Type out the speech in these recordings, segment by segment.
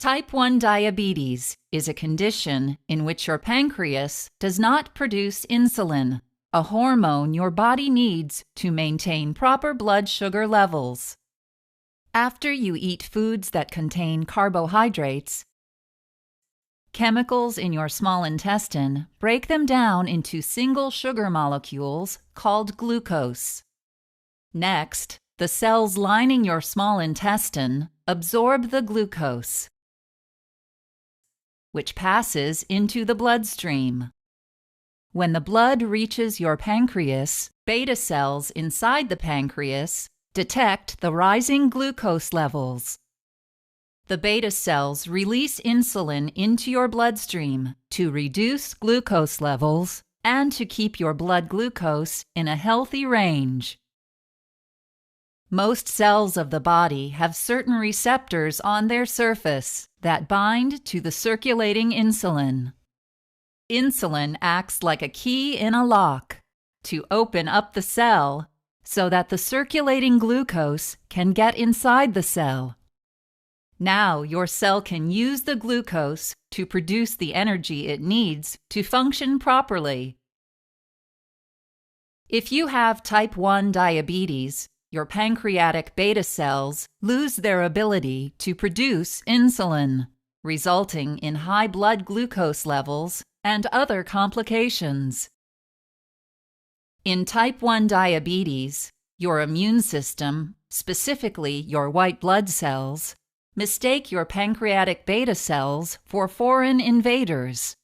Type 1 diabetes is a condition in which your pancreas does not produce insulin, a hormone your body needs to maintain proper blood sugar levels. After you eat foods that contain carbohydrates, chemicals in your small intestine break them down into single sugar molecules called glucose. Next, the cells lining your small intestine absorb the glucose, which passes into the bloodstream. When the blood reaches your pancreas, beta cells inside the pancreas detect the rising glucose levels. The beta cells release insulin into your bloodstream to reduce glucose levels and to keep your blood glucose in a healthy range. Most cells of the body have certain receptors on their surface that bind to the circulating insulin. Insulin acts like a key in a lock to open up the cell so that the circulating glucose can get inside the cell. Now your cell can use the glucose to produce the energy it needs to function properly. If you have type 1 diabetes, your pancreatic beta cells lose their ability to produce insulin, resulting in high blood glucose levels and other complications. In type 1 diabetes, your immune system, specifically your white blood cells, mistake your pancreatic beta cells for foreign invaders.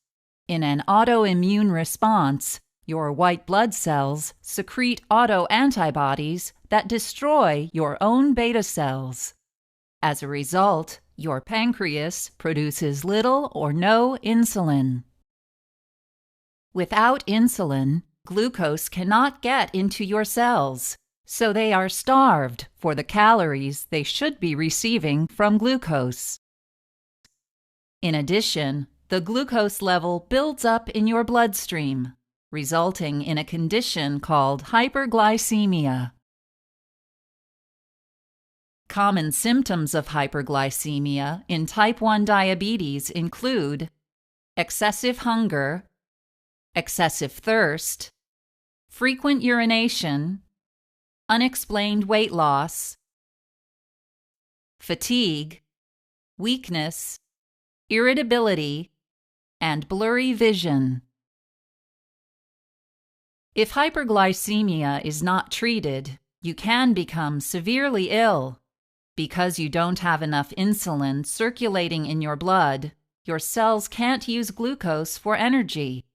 In an autoimmune response, your white blood cells secrete autoantibodies that destroy your own beta cells. As a result, your pancreas produces little or no insulin. Without insulin, glucose cannot get into your cells, so they are starved for the calories they should be receiving from glucose. In addition, the glucose level builds up in your bloodstream, resulting in a condition called hyperglycemia. Common symptoms of hyperglycemia in type 1 diabetes include excessive hunger, excessive thirst, frequent urination, unexplained weight loss, fatigue, weakness, irritability, and blurry vision. If hyperglycemia is not treated, you can become severely ill. Because you don't have enough insulin circulating in your blood, your cells can't use glucose for energy.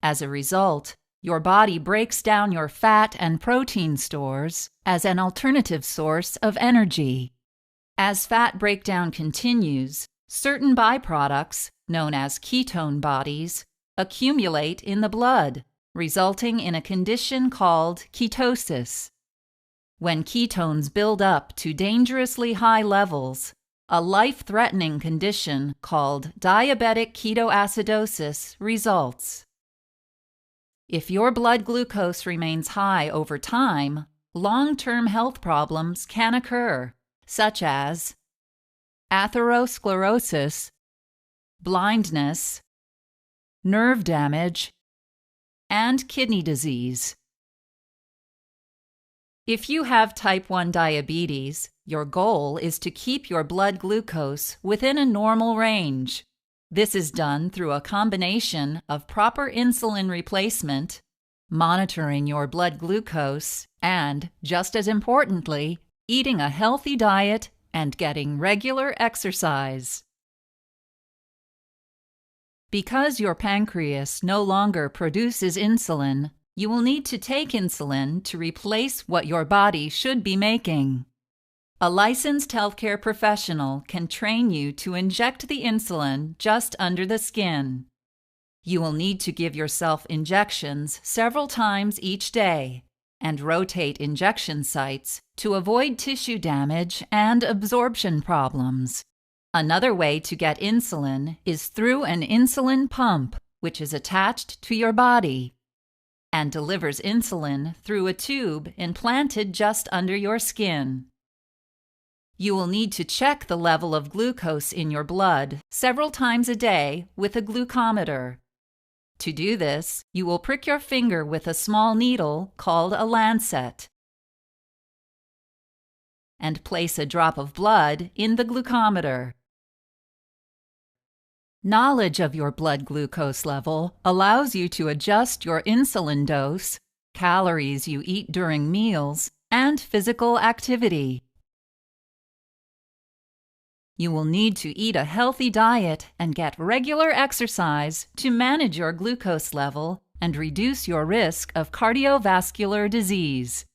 As a result, your body breaks down your fat and protein stores as an alternative source of energy. As fat breakdown continues, certain byproducts, known as ketone bodies, accumulate in the blood, resulting in a condition called ketosis. When ketones build up to dangerously high levels, a life-threatening condition called diabetic ketoacidosis results. If your blood glucose remains high over time, long-term health problems can occur, such as atherosclerosis, blindness, nerve damage, and kidney disease. If you have type 1 diabetes, your goal is to keep your blood glucose within a normal range. This is done through a combination of proper insulin replacement, monitoring your blood glucose, and, just as importantly, eating a healthy diet and getting regular exercise. Because your pancreas no longer produces insulin, you will need to take insulin to replace what your body should be making. A licensed healthcare professional can train you to inject the insulin just under the skin. You will need to give yourself injections several times each day and rotate injection sites to avoid tissue damage and absorption problems. Another way to get insulin is through an insulin pump, which is attached to your body and delivers insulin through a tube implanted just under your skin. You will need to check the level of glucose in your blood several times a day with a glucometer. To do this, you will prick your finger with a small needle called a lancet and place a drop of blood in the glucometer. Knowledge of your blood glucose level allows you to adjust your insulin dose, calories you eat during meals, and physical activity. You will need to eat a healthy diet and get regular exercise to manage your glucose level and reduce your risk of cardiovascular disease.